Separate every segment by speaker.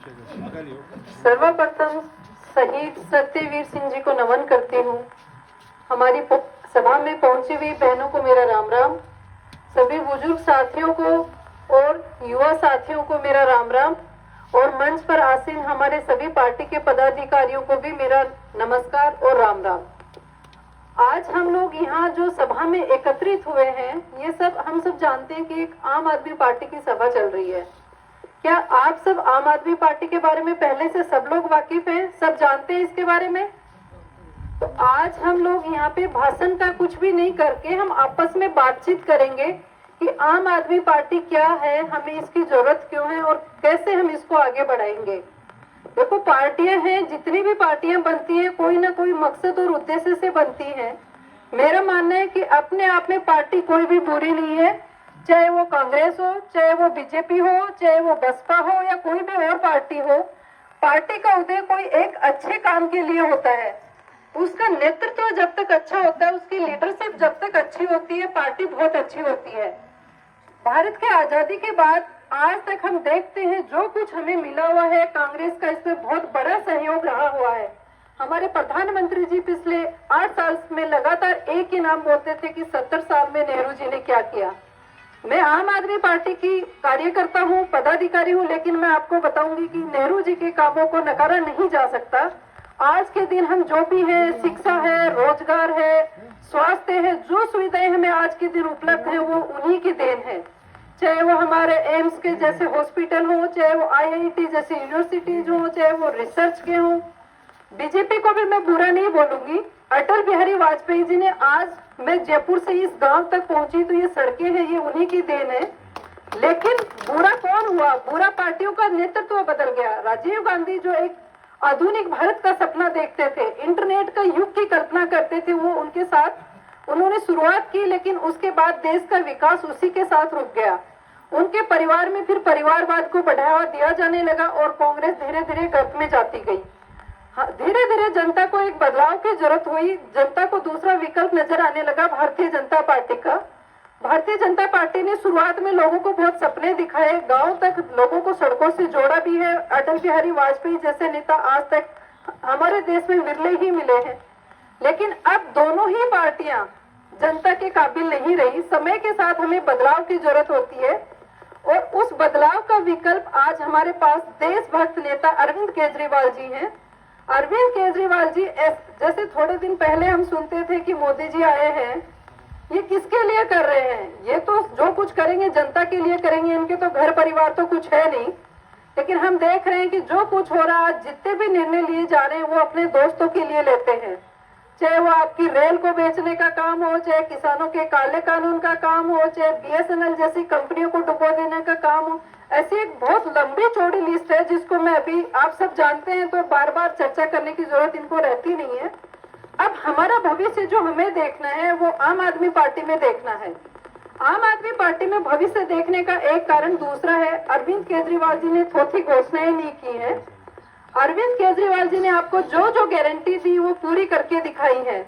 Speaker 1: सर्वप्रथम शहीद सत्यवीर सिंह जी को नमन करती हूँ। हमारी सभा में पहुंची हुई बहनों को मेरा राम राम, सभी बुजुर्ग साथियों को और युवा साथियों को मेरा राम राम, और मंच पर आसीन हमारे सभी पार्टी के पदाधिकारियों को भी मेरा नमस्कार और राम राम। आज हम लोग यहाँ जो सभा में एकत्रित हुए हैं, ये सब हम सब जानते हैं कि एक आम आदमी पार्टी की सभा चल रही है। क्या आप सब आम आदमी पार्टी के बारे में पहले से सब लोग वाकिफ हैं, सब जानते हैं इसके बारे में? तो आज हम लोग यहाँ पे भाषण का कुछ भी नहीं करके हम आपस में बातचीत करेंगे कि आम आदमी पार्टी क्या है, हमें इसकी जरूरत क्यों है और कैसे हम इसको आगे बढ़ाएंगे। देखो, पार्टियां हैं, जितनी भी पार्टियां बनती हैं कोई ना कोई मकसद और उद्देश्य से बनती हैं। मेरा मानना है कि अपने आप में पार्टी कोई भी बुरी नहीं है, चाहे वो कांग्रेस हो, चाहे वो बीजेपी हो, चाहे वो बसपा हो या कोई भी और पार्टी हो। पार्टी का उद्देश्य कोई एक अच्छे काम के लिए होता है। उसका नेतृत्व जब तक अच्छा होता है, उसकी लीडरशिप जब तक अच्छी होती है, पार्टी बहुत अच्छी होती है। भारत के आजादी के बाद आज तक हम देखते हैं जो कुछ हमें मिला हुआ है, कांग्रेस का इसमें बहुत बड़ा सहयोग रहा हुआ है। हमारे प्रधानमंत्री जी पिछले 8 साल में लगातार एक ही नाम बोलते थे कि 70 साल में नेहरू जी ने क्या किया। मैं आम आदमी पार्टी की कार्यकर्ता हूँ, पदाधिकारी हूँ, लेकिन मैं आपको बताऊंगी कि नेहरू जी के कामों को नकारा नहीं जा सकता। आज के दिन हम जो भी है, शिक्षा है, रोजगार है, स्वास्थ्य है, जो सुविधाएं हमें आज के दिन उपलब्ध है वो उन्हीं की देन है। चाहे वो हमारे एम्स के जैसे हॉस्पिटल हो, चाहे वो IIT जैसी यूनिवर्सिटीज हो, चाहे वो रिसर्च के हो। बीजेपी को भी मैं बुरा नहीं बोलूंगी। अटल बिहारी वाजपेयी जी ने, आज मैं जयपुर से इस गांव तक पहुंची तो ये सड़कें हैं, ये उन्हीं की देन है। लेकिन बुरा कौन हुआ? बुरा पार्टियों का नेतृत्व बदल गया। राजीव गांधी जो एक आधुनिक भारत का सपना देखते थे, इंटरनेट का युग की कल्पना करते थे, वो उनके साथ उन्होंने शुरुआत की, लेकिन उसके बाद देश का विकास उसी के साथ रुक गया। उनके परिवार में फिर परिवारवाद को बढ़ावा दिया जाने लगा और कांग्रेस धीरे धीरे गर्त में जाती गई। धीरे धीरे जनता को एक बदलाव की जरूरत हुई, जनता को दूसरा विकल्प नजर आने लगा भारतीय जनता पार्टी का। भारतीय जनता पार्टी ने शुरुआत में लोगों को बहुत सपने दिखाए, गांव तक लोगों को सड़कों से जोड़ा भी है। अटल बिहारी वाजपेयी जैसे नेता आज तक हमारे देश में विरले ही मिले हैं। लेकिन अब दोनों ही पार्टियां जनता के काबिल नहीं रही। समय के साथ हमें बदलाव की जरूरत होती है और उस बदलाव का विकल्प आज हमारे पास देशभक्त नेता अरविंद केजरीवाल जी हैं। अरविंद केजरीवाल जी, जैसे थोड़े दिन पहले हम सुनते थे कि मोदी जी आए हैं, ये किसके लिए कर रहे हैं? ये तो जो कुछ करेंगे जनता के लिए करेंगे, इनके तो घर परिवार तो कुछ है नहीं। लेकिन हम देख रहे हैं कि जो कुछ हो रहा है, जितने भी निर्णय लिए जा रहे हैं वो अपने दोस्तों के लिए लेते हैं। चाहे वो आपकी रेल को बेचने का काम हो, चाहे किसानों के काले कानून का काम हो, चाहे BSNL जैसी कंपनियों को डुबो देने का काम हो। ऐसी एक बहुत लंबी चौड़ी लिस्ट है जिसको मैं अभी, आप सब जानते हैं तो बार बार चर्चा करने की जरूरत इनको रहती नहीं है। अब हमारा भविष्य जो हमें देखना है वो आम आदमी पार्टी में देखना है। आम आदमी पार्टी में भविष्य देखने का एक कारण दूसरा है। अरविंद केजरीवाल जी ने थोथी घोषणाएं नहीं की है। अरविंद केजरीवाल जी ने आपको जो जो गारंटी दी वो पूरी करके दिखाई है।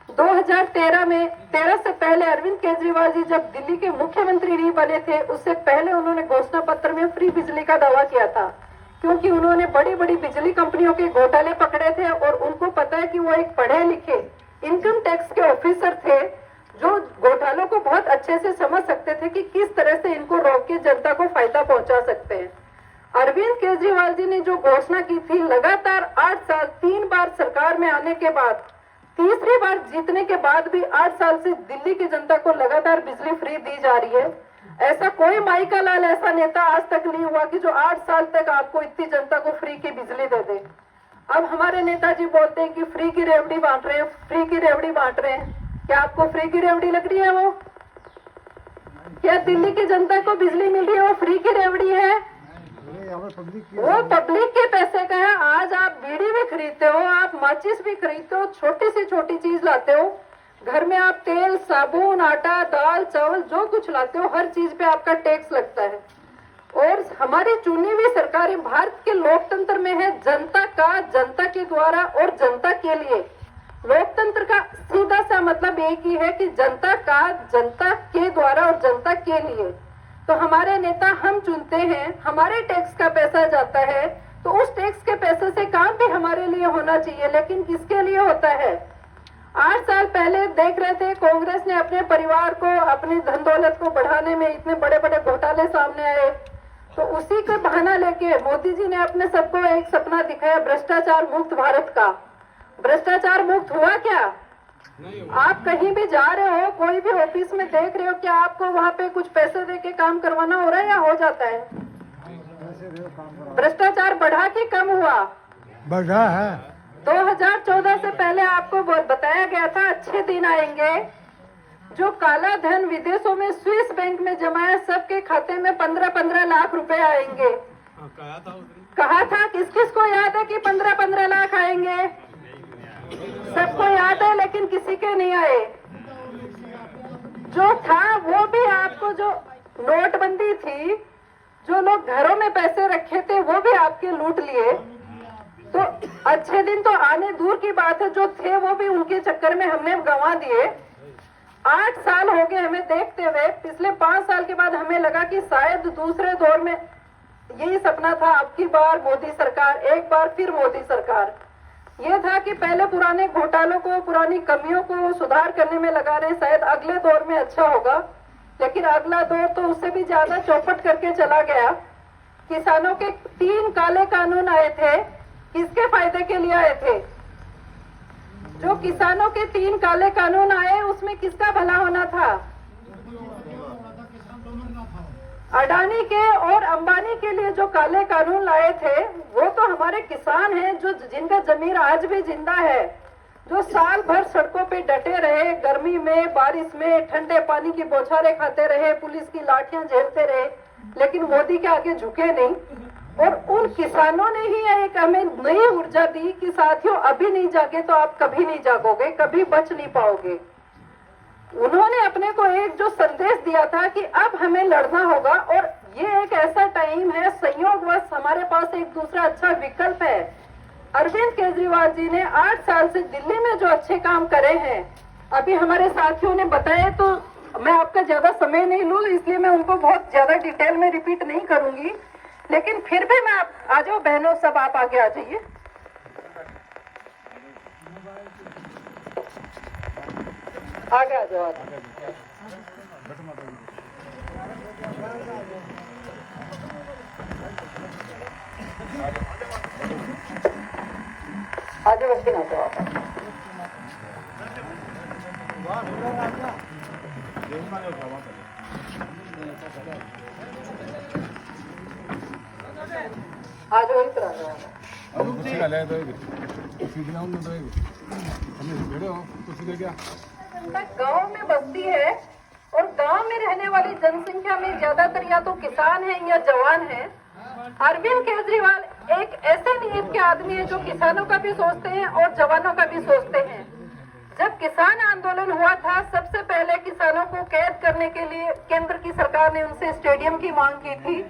Speaker 1: 2013 में, 13 से पहले अरविंद केजरीवाल जी जब दिल्ली के मुख्यमंत्री नहीं बने थे, उससे पहले उन्होंने घोषणा पत्र में फ्री बिजली का दावा किया था, क्योंकि उन्होंने बड़ी बड़ी बिजली कंपनियों के घोटाले पकड़े थे और उनको पता है कि वो एक पढ़े लिखे इनकम टैक्स के ऑफिसर थे जो घोटालों को बहुत अच्छे से समझ सकते थे कि किस तरह से इनको रोक के जनता को फायदा पहुंचा सकते हैं। अरविंद केजरीवाल जी ने जो घोषणा की थी, लगातार 8 साल 3 बार सरकार में आने के बाद, तीसरी बार जीतने के बाद भी 8 साल से दिल्ली की जनता को लगातार बिजली फ्री दी जा रही है। ऐसा कोई माई का लाल ऐसा नेता आज तक नहीं हुआ कि जो 8 साल तक आपको इतनी जनता को फ्री की बिजली दे दे। अब हमारे नेताजी बोलते हैं कि फ्री की रेवड़ी बांट रहे हैं, फ्री की रेवड़ी बांट रहे हैं। क्या आपको फ्री की रेवड़ी लग रही है? वो क्या दिल्ली की जनता को बिजली मिल रही है वो फ्री की रेवड़ी है? वो पब्लिक के पैसे का है। आज आप बीड़ी भी खरीदते हो, आप माचिस भी खरीदते हो, छोटी से छोटी चीज लाते हो, घर में आप तेल, साबुन, आटा, दाल, चावल जो कुछ लाते हो, हर चीज पे आपका टैक्स लगता है। और हमारी चुनी हुई सरकारें भारत के लोकतंत्र में है जनता का, जनता के द्वारा और जनता के लिए। लोकतंत्र का सीधा सा मतलब एक ही है कि जनता का, जनता के द्वारा और जनता के लिए। तो हमारे नेता हम चुनते हैं, हमारे टैक्स का पैसा जाता है, तो उस टैक्स के पैसे से काम भी हमारे लिए होना चाहिए, लेकिन किसके लिए होता है? 8 साल पहले देख रहे थे कांग्रेस ने अपने परिवार को, अपनी धन दौलत को बढ़ाने में इतने बड़े बड़े घोटाले सामने आए, तो उसी का बहाना लेके मोदी जी ने अपने सबको एक सपना दिखाया भ्रष्टाचार मुक्त भारत का। भ्रष्टाचार मुक्त हुआ क्या? आप कहीं भी जा रहे हो, कोई भी ऑफिस में देख रहे हो, क्या आपको वहां पे कुछ पैसे दे के काम करवाना हो रहा है या हो जाता है? भ्रष्टाचार बढ़ा कि कम हुआ?
Speaker 2: बढ़ा है।
Speaker 1: 2014 से पहले आपको बताया गया था अच्छे दिन आएंगे, जो काला धन विदेशों में स्विस बैंक में जमा है सबके खाते में 15-15 लाख रुपए आएंगे। कहा था, किस किस को याद है कि 15-15 लाख आएंगे? सबको याद है, लेकिन किसी के नहीं आए। जो था वो भी आपको, जो नोटबंदी थी, जो लोग घरों में पैसे रखे थे वो भी आपके लूट लिए। तो अच्छे दिन तो आने दूर की बात है, जो थे वो भी उनके चक्कर में हमने गंवा दिए। 8 साल हो गए हमें देखते हुए। पिछले 5 साल के बाद हमें लगा कि शायद दूसरे दौर में यही सपना था, अब की बार मोदी सरकार, एक बार फिर मोदी सरकार। ये था कि पहले पुराने घोटालों को, पुरानी कमियों को सुधार करने में लगा रहे, शायद अगले दौर में अच्छा होगा। लेकिन अगला दौर तो उससे भी ज्यादा चौपट करके चला गया। किसानों के 3 काले कानून आए थे, किसके फायदे के लिए आए थे? जो किसानों के 3 काले कानून आए उसमें किसका भला होना था? अडानी के और अंबानी के लिए जो काले कानून लाए थे वो तो हमारे किसान हैं, जो जिनका जमीन आज भी जिंदा है, जो साल भर सड़कों पे डटे रहे, गर्मी में, बारिश में, ठंडे पानी की बौछारें खाते रहे, पुलिस की लाठियां झेलते रहे, लेकिन मोदी के आगे झुके नहीं। और उन किसानों ने ही एक हमें नई ऊर्जा दी कि साथियों, अभी नहीं जागे तो आप कभी नहीं जागोगे, कभी बच नहीं पाओगे। उन्होंने अपने को एक जो संदेश दिया था कि अब हमें लड़ना होगा, और ये एक ऐसा टाइम है, संयोगवश हमारे पास एक दूसरा अच्छा विकल्प है। अरविंद केजरीवाल जी ने 8 साल से दिल्ली में जो अच्छे काम करे हैं, अभी हमारे साथियों ने बताए, तो मैं आपका ज्यादा समय नहीं लूं, इसलिए मैं उनको बहुत ज्यादा डिटेल में रिपीट नहीं करूंगी। लेकिन फिर भी मैं आ जाओ बहनों, सब आप आगे आ जाइए। आगे आ जाओ, आगे बढ़ते ना तो आप आज वही तरह गांव में बस्ती है, और गांव में रहने वाली जनसंख्या में ज्यादातर या तो किसान है या जवान है। अरविंद केजरीवाल एक ऐसे नीयत के आदमी है जो किसानों का भी सोचते हैं और जवानों का भी सोचते हैं। जब किसान आंदोलन हुआ था, सबसे पहले किसानों को कैद करने के लिए केंद्र की सरकार ने उनसे स्टेडियम की मांग की थी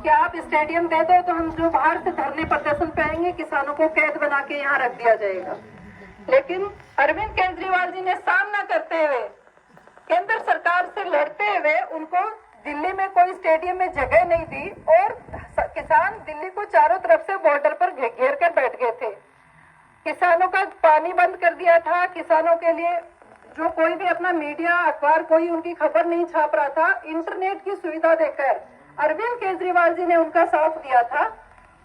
Speaker 1: कि आप स्टेडियम दे दो तो हम जो बाहर से धरने प्रदर्शन पे आएंगे, किसानों को कैद बना के यहाँ रख दिया जाएगा। लेकिन अरविंद केजरीवाल जी ने सामना करते हुए, केंद्र सरकार से लड़ते हुए, उनको दिल्ली में कोई स्टेडियम में जगह नहीं दी, और किसान दिल्ली को चारों तरफ से बॉर्डर पर घेर कर बैठ गए थे। किसानों का पानी बंद कर दिया था। किसानों के लिए जो कोई भी अपना मीडिया, अखबार, कोई उनकी खबर नहीं छाप रहा था। इंटरनेट की सुविधा देकर अरविंद केजरीवाल जी ने उनका साथ दिया था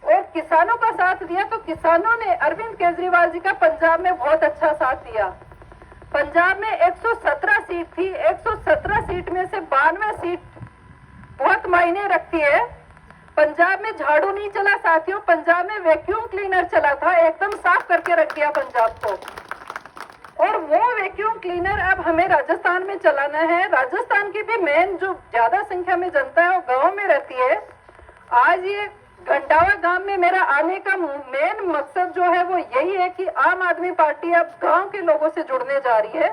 Speaker 1: और किसानों का साथ दिया। तो किसानों ने अरविंद केजरीवाल जी का पंजाब में बहुत अच्छा साथ दिया। पंजाब में 117 सीट थी, 117 सीट में से 92 सीट बहुत मायने रखती है। पंजाब में झाड़ू नहीं चला साथियों, पंजाब में वैक्यूम क्लीनर चला था, एकदम साफ करके रख दिया पंजाब को। और वो वैक्यूम क्लीनर अब हमें राजस्थान में चलाना है। राजस्थान की भी मेन जो ज्यादा संख्या में जनता है वो गांव में रहती है। आज ये घंटावा गांव में मेरा आने का मेन मकसद जो है वो यही है कि आम आदमी पार्टी अब गांव के लोगों से जुड़ने जा रही है।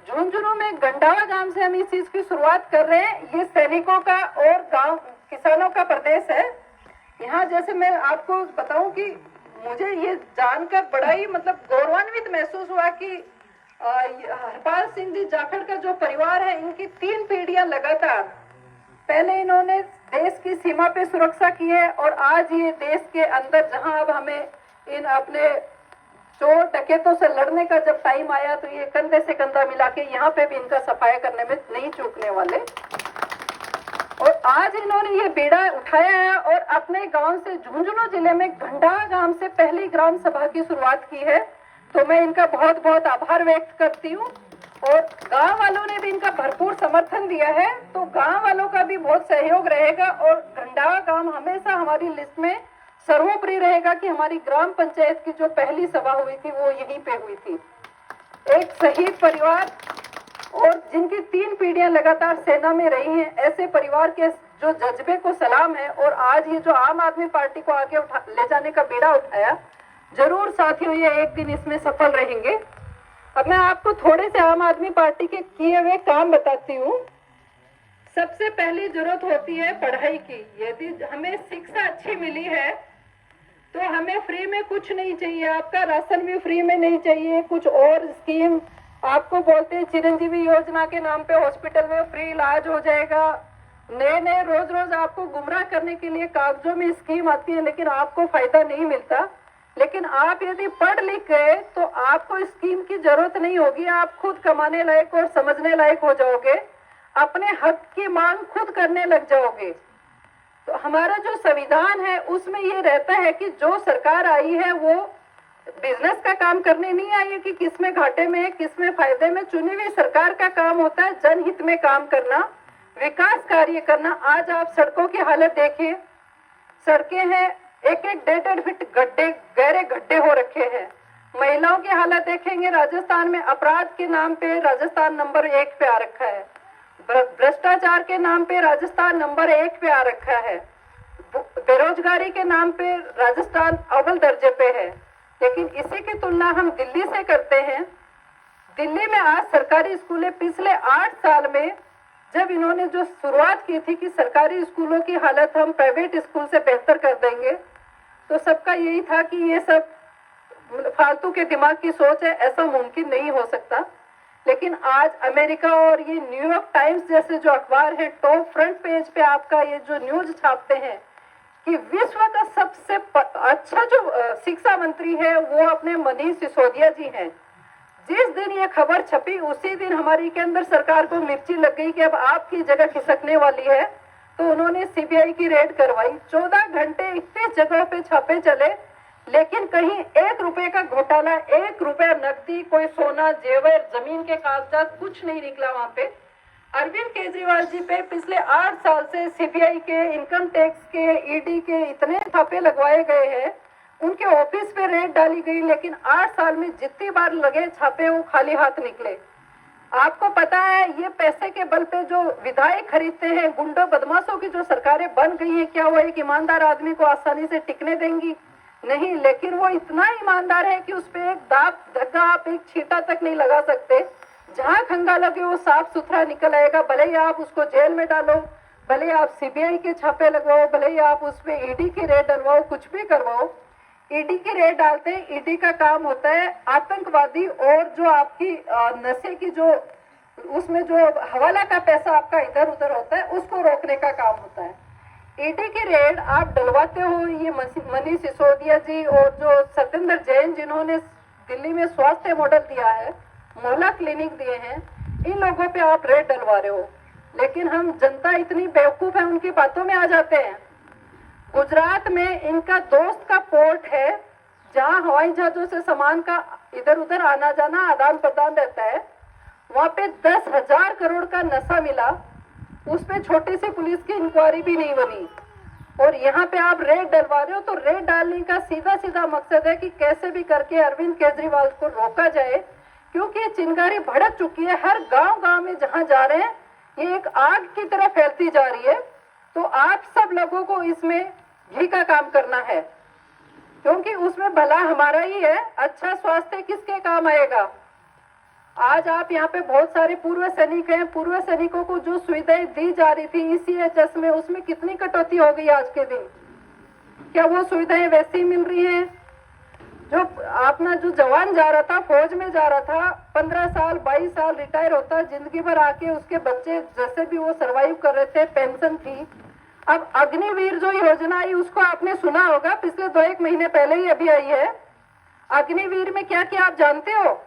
Speaker 1: झुंझुनू में गंडावा गांव से हम इस चीज की शुरुआत कर रहे हैं। ये सैनिकों का और गांव किसानों का प्रदेश है। यहाँ जैसे मैं आपको बताऊं कि मुझे ये जानकर बड़ा ही गौरवान्वित महसूस हुआ कि हरपाल सिंह जी जाखड़ का जो परिवार है, इनकी 3 पीढ़ियां लगातार पहले इन्होंने देश की सीमा पे सुरक्षा की है और आज ये देश के अंदर जहां अब हमें इन अपने चोर डकैतों से लड़ने का जब टाइम आया तो ये कंधे से कंधा मिला के यहाँ पे भी इनका सफाया करने में नहीं चूकने वाले। और आज इन्होंने ये बीड़ा उठाया है और अपने गांव से झुंझुनू जिले में घंडा गांव से पहली ग्राम सभा की शुरुआत की है। तो मैं इनका बहुत बहुत आभार व्यक्त करती हूँ और गांव वालों ने भी इनका भरपूर समर्थन दिया है। तो गांव वालों का भी बहुत सहयोग रहेगा और घंडा गांव हमेशा हमारी लिस्ट में सर्वोपरि रहेगा कि हमारी ग्राम पंचायत की जो पहली सभा हुई थी वो यहीं पे हुई थी। एक शहीद परिवार और जिनकी 3 पीढ़ियां लगातार सेना में रही हैं, ऐसे परिवार के जो जज्बे को सलाम है। और आज ये जो आम आदमी पार्टी को आगे ले जाने का बीड़ा उठाया, जरूर साथियों ये एक दिन इसमें सफल रहेंगे। अब मैं आपको थोड़े से आम आदमी पार्टी के किए हुए काम बताती हूँ। सबसे पहली जरूरत होती है पढ़ाई की। यदि हमें शिक्षा अच्छी मिली है तो हमें फ्री में कुछ नहीं चाहिए। आपका राशन भी फ्री में नहीं चाहिए। कुछ और स्कीम आपको बोलते हैं चिरंजीवी योजना के नाम पे हॉस्पिटल में फ्री इलाज हो जाएगा। नए नए रोज रोज आपको गुमराह करने के लिए कागजों में स्कीम आती है, लेकिन आपको फायदा नहीं मिलता। लेकिन आप यदि पढ़ लिख गए तो आपको स्कीम की जरूरत नहीं होगी। आप खुद कमाने लायक और समझने लायक हो जाओगे, अपने हक की मांग खुद करने लग जाओगे। तो हमारा जो संविधान है उसमें ये रहता है कि जो सरकार आई है वो बिजनेस का काम करने नहीं आई है कि किसमें घाटे में है किसमें फायदे में। चुनी हुई सरकार का काम होता है जनहित में काम करना, विकास कार्य करना। आज आप सड़कों की हालत देखिए, सड़कें हैं 1-1, 1.5 फीट गड्ढे, गहरे गड्ढे हो रखे हैं। महिलाओं की हालत देखेंगे, राजस्थान में अपराध के नाम पे राजस्थान नंबर 1 पे आ रखा है। भ्रष्टाचार के नाम पे राजस्थान नंबर 1 पे आ रखा है। बेरोजगारी के नाम पे राजस्थान अव्वल दर्जे पे है। लेकिन इसी की तुलना हम दिल्ली से करते हैं। दिल्ली में आज सरकारी स्कूलें पिछले 8 साल में जब इन्होंने जो शुरुआत की थी कि सरकारी स्कूलों की हालत हम प्राइवेट स्कूल से बेहतर कर देंगे, तो सबका यही था कि ये सब फालतू के दिमाग की सोच है, ऐसा मुमकिन नहीं हो सकता। लेकिन आज अमेरिका और ये न्यूयॉर्क टाइम्स जैसे जो अखबार है टॉप फ्रंट पेज पे आपका ये जो न्यूज छापते हैं कि विश्व का सबसे अच्छा जो शिक्षा मंत्री है वो अपने मनीष सिसोदिया जी हैं। जिस दिन ये खबर छपी उसी दिन हमारी केंद्र सरकार को मिर्ची लग गई कि अब आपकी जगह खिसकने वाली है। तो उन्होंने सीबीआई की रेड करवाई। 14 घंटे इतने जगह पे छापे चले, लेकिन कहीं 1 रुपए का घोटाला, 1 रुपया नकदी, कोई सोना जेवर, जमीन के कागजात कुछ नहीं निकला वहां पे। अरविंद केजरीवाल जी पे पिछले 8 साल से सीबीआई के, इनकम टैक्स के, ईडी के इतने छापे लगवाए गए हैं, उनके ऑफिस पे रेड डाली गई, लेकिन 8 साल में जितनी बार लगे छापे वो खाली हाथ निकले। आपको पता है ये पैसे के बल पे जो विधायक खरीदते हैं, गुंडों बदमाशों की जो सरकारें बन गई हैं, क्या वो एक ईमानदार आदमी को आसानी से टिकने देंगी? नहीं। लेकिन वो इतना ईमानदार है कि उस पे एक दाग धब्बा, आप एक छींटा तक नहीं लगा सकते। जहां खंगा लगे वो साफ सुथरा निकल आएगा। भले ही आप उसको जेल में डालो, भले ही आप सीबीआई के छापे लगवाओ, भले ही आप उस पे ईडी की रेड डलवाओ, कुछ भी करवाओ। ईडी की रेड डालते हैं, ईडी का काम होता है आतंकवादी और जो आपकी नशे की जो उसमें जो हवाला का पैसा आपका इधर उधर होता है उसको रोकने का काम होता है। ईडी की रेड आप डलवाते हो। ये मनीष सिसोदिया जी और जो सत्येंद्र जैन जिन्होंने दिल्ली में स्वास्थ्य मॉडल दिया है, मोहल्ला क्लिनिक दिए हैं, इन लोगों पे आप रेड डलवा रहे हो। लेकिन हम जनता इतनी बेवकूफ है, उनकी बातों में आ जाते हैं। गुजरात में इनका दोस्त का पोर्ट है जहां हवाई जहाजों से सामान का इधर उधर आना जाना आदान प्रदान रहता है। वहां पे 10,000 करोड़ का नशा मिला, उसमें छोटी सी पुलिस की इंक्वायरी भी नहीं बनी। और यहाँ पे आप रेड डलवा रहे हो। तो रेड डालने का सीधा सीधा मकसद है कि कैसे भी करके अरविंद केजरीवाल को रोका जाए, क्योंकि चिंगारी भड़क चुकी है। हर गांव गांव में जहां जा रहे हैं ये एक आग की तरह फैलती जा रही है। तो आप सब लोगों को इसमें घी का काम करना है, क्योंकि उसमें भला हमारा ही है। अच्छा स्वास्थ्य किसके काम आएगा? आज आप यहाँ पे बहुत सारे पूर्व सैनिक हैं, पूर्व सैनिकों को जो सुविधाएं दी जा रही थी ECHS में, उसमें कितनी कटौती हो गई आज के दिन? क्या वो सुविधाएं वैसी मिल रही हैं? जो अपना जो जवान जा रहा था, फौज में जा रहा था, 15 साल 22 साल रिटायर होता, जिंदगी भर आके उसके बच्चे जैसे भी वो सरवाइव कर रहे थे, पेंशन थी। अब अग्निवीर जो योजना आई उसको आपने सुना होगा, पिछले 2-1 महीने पहले ही अभी आई है। अग्निवीर में क्या क्या आप जानते हो?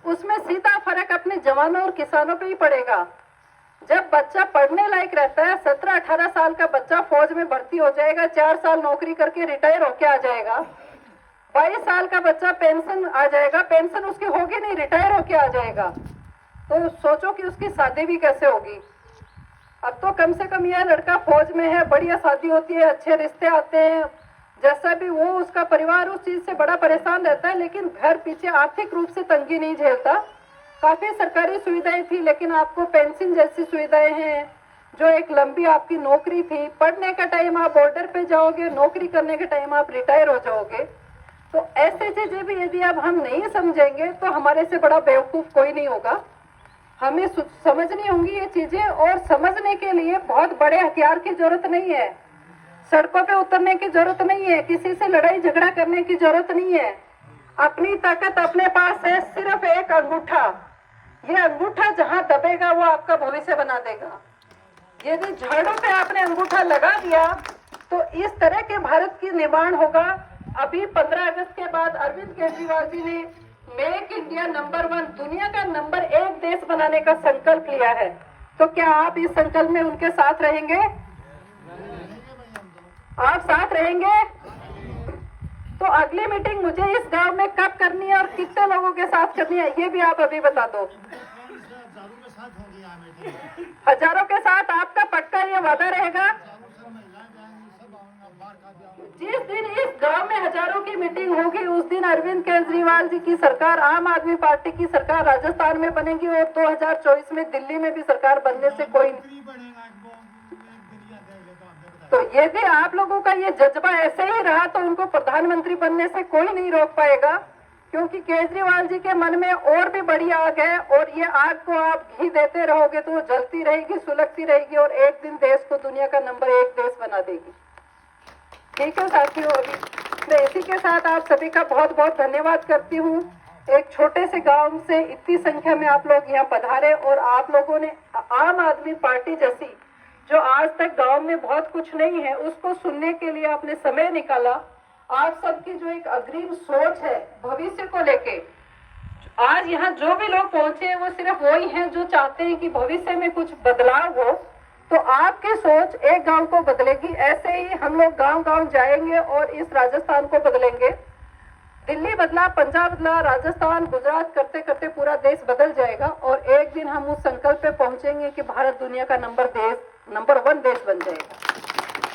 Speaker 1: उसमें सीधा फर्क अपने जवानों और किसानों पे ही पड़ेगा। जब बच्चा पढ़ने लायक रहता है, 17-18 साल का बच्चा फौज में भर्ती हो जाएगा, 4 साल नौकरी करके रिटायर होके आ जाएगा। 22 साल का बच्चा पेंशन आ जाएगा, पेंशन उसकी होगी नहीं, रिटायर होके आ जाएगा। तो सोचो कि उसकी शादी भी कैसे होगी। अब तो कम से कम यह लड़का फौज में है, बढ़िया शादी होती है, अच्छे रिश्ते आते हैं, जैसा भी वो उसका परिवार उस चीज से बड़ा परेशान रहता है, लेकिन घर पीछे आर्थिक रूप से तंगी नहीं झेलता। काफी सरकारी सुविधाएं थी, लेकिन आपको पेंशन जैसी सुविधाएं हैं, जो एक लंबी आपकी नौकरी थी, पढ़ने का टाइम आप बॉर्डर पे जाओगे, नौकरी करने के टाइम आप रिटायर हो जाओगे। तो ऐसे चीजें भी यदि अब हम नहीं समझेंगे तो हमारे से बड़ा बेवकूफ कोई नहीं होगा। हमें समझनी होंगी ये चीजें, और समझने के लिए बहुत बड़े हथियार की जरूरत नहीं है, सड़कों पे उतरने की जरूरत नहीं है, किसी से लड़ाई झगड़ा करने की जरूरत नहीं है। अपनी ताकत अपने पास है, सिर्फ एक अंगूठा। ये अंगूठा जहां दबेगा वो आपका भविष्य बना देगा। यदि झाड़ों पे आपने अंगूठा लगा दिया तो इस तरह के भारत की निर्माण होगा। अभी 15 अगस्त के बाद अरविंद केजरीवाल जी ने मेक इंडिया नंबर 1, दुनिया का नंबर 1 देश बनाने का संकल्प लिया है। तो क्या आप इस संकल्प में उनके साथ रहेंगे? आप साथ रहेंगे? तो अगली मीटिंग मुझे इस गांव में कब करनी है और कितने लोगों के साथ करनी है, ये भी आप अभी बता दो। हजारों के साथ आपका पक्का ये वादा रहेगा? जिस दिन इस गांव में हजारों की मीटिंग होगी उस दिन अरविंद केजरीवाल जी की सरकार, आम आदमी पार्टी की सरकार राजस्थान में बनेगी, और 2024 में दिल्ली में भी सरकार बनने से कोई नहीं। तो यदि आप लोगों का ये जज्बा ऐसे ही रहा तो उनको प्रधानमंत्री बनने से कोई नहीं रोक पाएगा, क्योंकि केजरीवाल जी के मन में और भी बड़ी आग है, और ये आग को आप घी देते रहोगे तो वो जलती रहेगी, सुलगती रहेगी, और एक दिन देश को दुनिया का नंबर 1 देश बना देगी। ठीक है साथियों, अभी मैं इसी के साथ आप सभी का बहुत बहुत धन्यवाद करती हूँ। एक छोटे से गांव से इतनी संख्या में आप लोग यहाँ पधारे, और आप लोगों ने आम आदमी पार्टी जैसी जो आज तक गांव में बहुत कुछ नहीं है उसको सुनने के लिए आपने समय निकाला। आप सबकी जो एक अग्रिम सोच है भविष्य को लेके, आज यहाँ जो भी लोग पहुंचे हैं वो सिर्फ वही हैं जो चाहते हैं कि भविष्य में कुछ बदलाव हो। तो आपकी सोच एक गांव को बदलेगी। ऐसे ही हम लोग गांव गांव जाएंगे और इस राजस्थान को बदलेंगे। दिल्ली बदला, पंजाब बदला, राजस्थान, गुजरात करते करते पूरा देश बदल जाएगा, और एक दिन हम उस संकल्प पे पहुंचेंगे कि भारत दुनिया का नंबर 1 देश बन जाएगा।